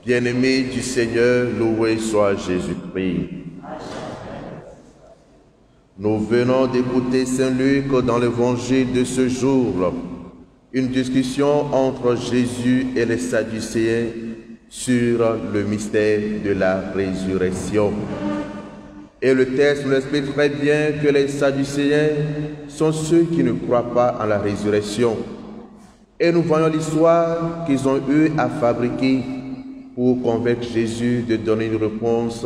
Bien-aimés du Seigneur, loué soit Jésus-Christ. Nous venons d'écouter Saint Luc dans l'évangile de ce jour, une discussion entre Jésus et les Sadducéens sur le mystère de la résurrection. Et le texte nous explique très bien que les Sadducéens sont ceux qui ne croient pas en la résurrection. Et nous voyons l'histoire qu'ils ont eu à fabriquer pour convaincre Jésus de donner une réponse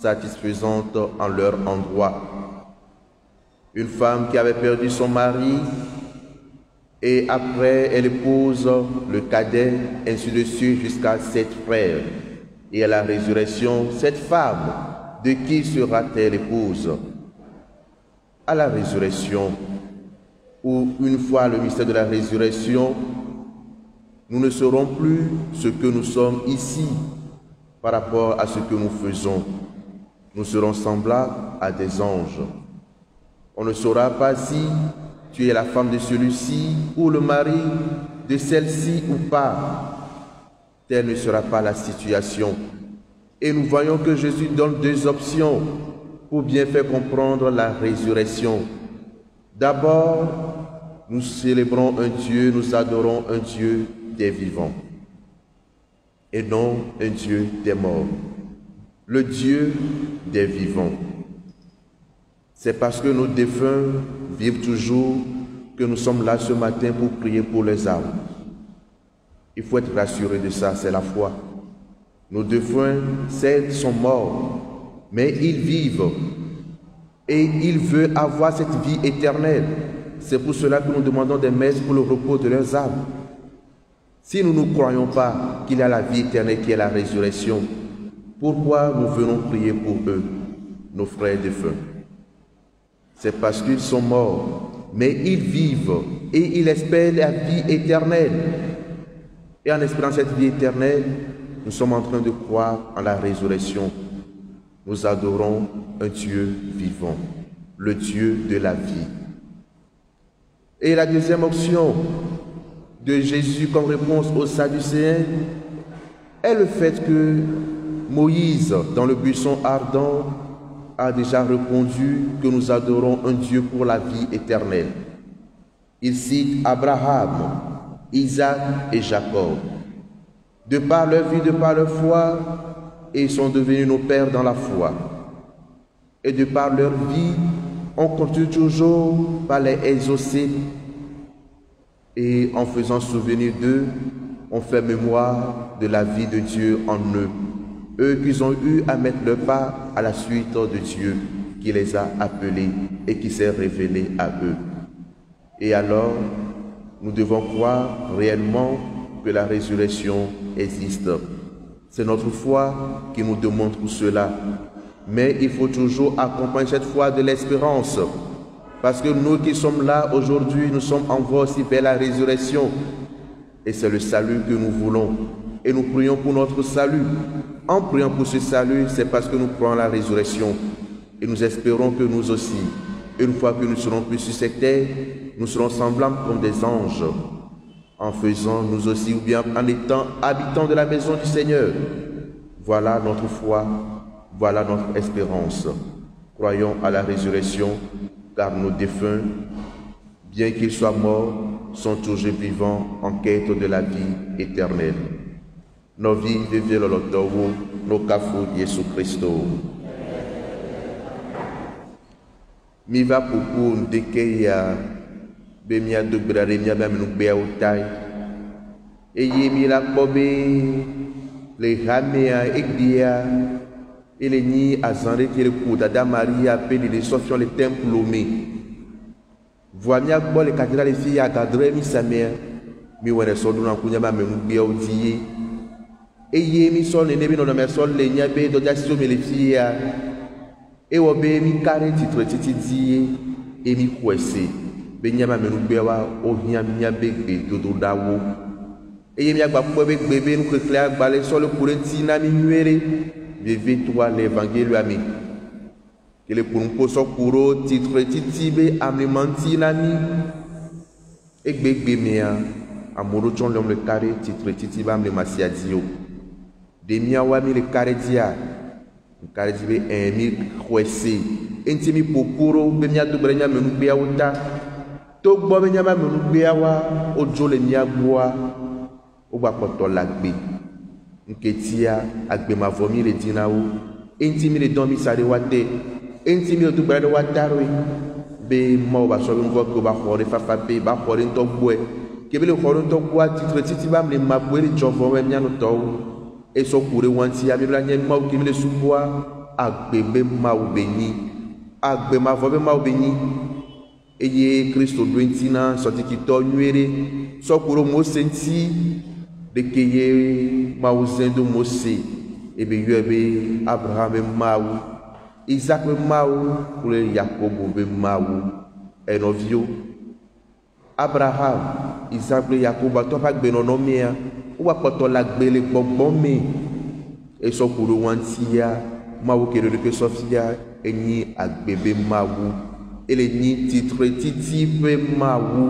satisfaisante en leur endroit. Une femme qui avait perdu son mari et après elle épouse le cadet, ainsi de suite jusqu'à 7 frères. Et à la résurrection, cette femme, de qui sera-t-elle épouse? À la résurrection, ou une fois le mystère de la résurrection, nous ne serons plus ce que nous sommes ici par rapport à ce que nous faisons. Nous serons semblables à des anges. On ne saura pas si tu es la femme de celui-ci ou le mari de celle-ci ou pas. Telle ne sera pas la situation. Et nous voyons que Jésus donne 2 options pour bien faire comprendre la résurrection. D'abord, nous célébrons un Dieu, nous adorons un Dieu des vivants et non un Dieu des morts. Le Dieu des vivants. C'est parce que nos défunts vivent toujours que nous sommes là ce matin pour prier pour les âmes. Il faut être rassuré de ça, c'est la foi. Nos défunts, certes, sont morts, mais ils vivent et ils veulent avoir cette vie éternelle. C'est pour cela que nous demandons des messes pour le repos de leurs âmes. Si nous ne croyons pas qu'il y a la vie éternelle, qui est la résurrection, pourquoi nous venons prier pour eux, nos frères défunts? C'est parce qu'ils sont morts, mais ils vivent et ils espèrent la vie éternelle. Et en espérant cette vie éternelle, nous sommes en train de croire en la résurrection. Nous adorons un Dieu vivant, le Dieu de la vie. Et la deuxième option de Jésus comme réponse aux Sadducéens est le fait que Moïse, dans le buisson ardent, a déjà répondu que nous adorons un Dieu pour la vie éternelle. Il cite Abraham, Isaac et Jacob. De par leur vie, de par leur foi, ils sont devenus nos pères dans la foi. Et de par leur vie, on continue toujours par les exaucer. Et en faisant souvenir d'eux, on fait mémoire de la vie de Dieu en eux. Eux qui ont eu à mettre leur part à la suite de Dieu qui les a appelés et qui s'est révélé à eux. Et alors, nous devons croire réellement que la résurrection existe. C'est notre foi qui nous démontre cela. Mais il faut toujours accompagner cette foi de l'espérance. Parce que nous qui sommes là aujourd'hui, nous sommes en voie aussi vers la résurrection. Et c'est le salut que nous voulons. Et nous prions pour notre salut. En priant pour ce salut, c'est parce que nous croyons la résurrection. Et nous espérons que nous aussi, une fois que nous serons plus sur cette terre, nous serons semblables comme des anges. En faisant nous aussi, ou bien en étant habitants de la maison du Seigneur. Voilà notre foi, voilà notre espérance. Croyons à la résurrection, car nos défunts, bien qu'ils soient morts, sont toujours vivants en quête de la vie éternelle. Nos vies deviennent le lotowo, nos kafou Jésus Christ. Mi va pour ndekeya bemia dobrare mia ba minu gbe autai. Eye mi la kobe le hamea ekdia ele ni azanre ki le kuda da Maria peli le sofion le temple lomé. Voa mia gbo le cathédrale fi ya gadre mi sa mère mi wene so duna kunya ba minu gbe audie. Eye mi so ne nebi no na me so le nya be do ja so me le fi ya. E wo be mi kare titre titi die e mi kwese. Be nya ba minu gbe wa o hia mi nya be gbe dodo dawo. Eye mi agba po be gbe be nu kekle agba le so le kurenti na mi nuere. Vive-toi l'évangile ami. Que le pour un poso kuro titre titibe amlimanti nami. Egbe mea amoro chon l'homme le carré titre titibe amlimasiadio. de miawa mi le karedia karedi be mi kwese enti mi pokoro be mia do brenya menu gbe awuta to gbo be nya ma menu gbe awa ojo le mia gboa o gba poto lagbe nketia agbe ma vomi le dinawo enti mi le don mi sare wate enti mi do breda wataro be mo ba so ngo ko ba khore fafa be ba khore ndo gbo kebele khore ndo gbo titre titi ba me ma gbo le jovo we mia no to e so kure wanti ya mi la nye ma o kebele suboa agbe be ma o beni agbe ma vo be ma o beni eye Kristo do entina so ti kito nwere so kuro mo senti de keye ma o zendo Mose e be yo be Abraham be ma o Isaac be ma o kule Jacob be ma o enovio Abraham Isaac be Jacob to pa gbe no no mia o wa poto la gbele gbogbo mi e so kuro wanti ya ma o kere ke Sofia eni agbebe ma o ele ni titre titi pe ma o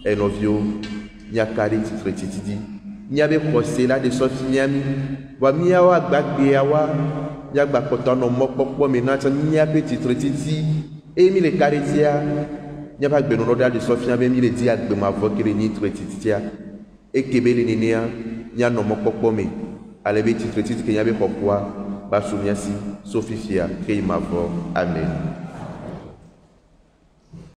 enovio nyakari titre titi nyabe kose la de Sofia mi wa mi ya wa gbagbe ya wa ya gba poto no mo popo mi na tan nyabe titre titi e mi le karetia nyaba gbe no da de Sofia be mi le di agbe ma vo kere ni titre titi ya ekebele ninia nya no mo popo mi ale be titre titi ke nyabe kokwa ba sumiasi sofifia ke ma vo amen.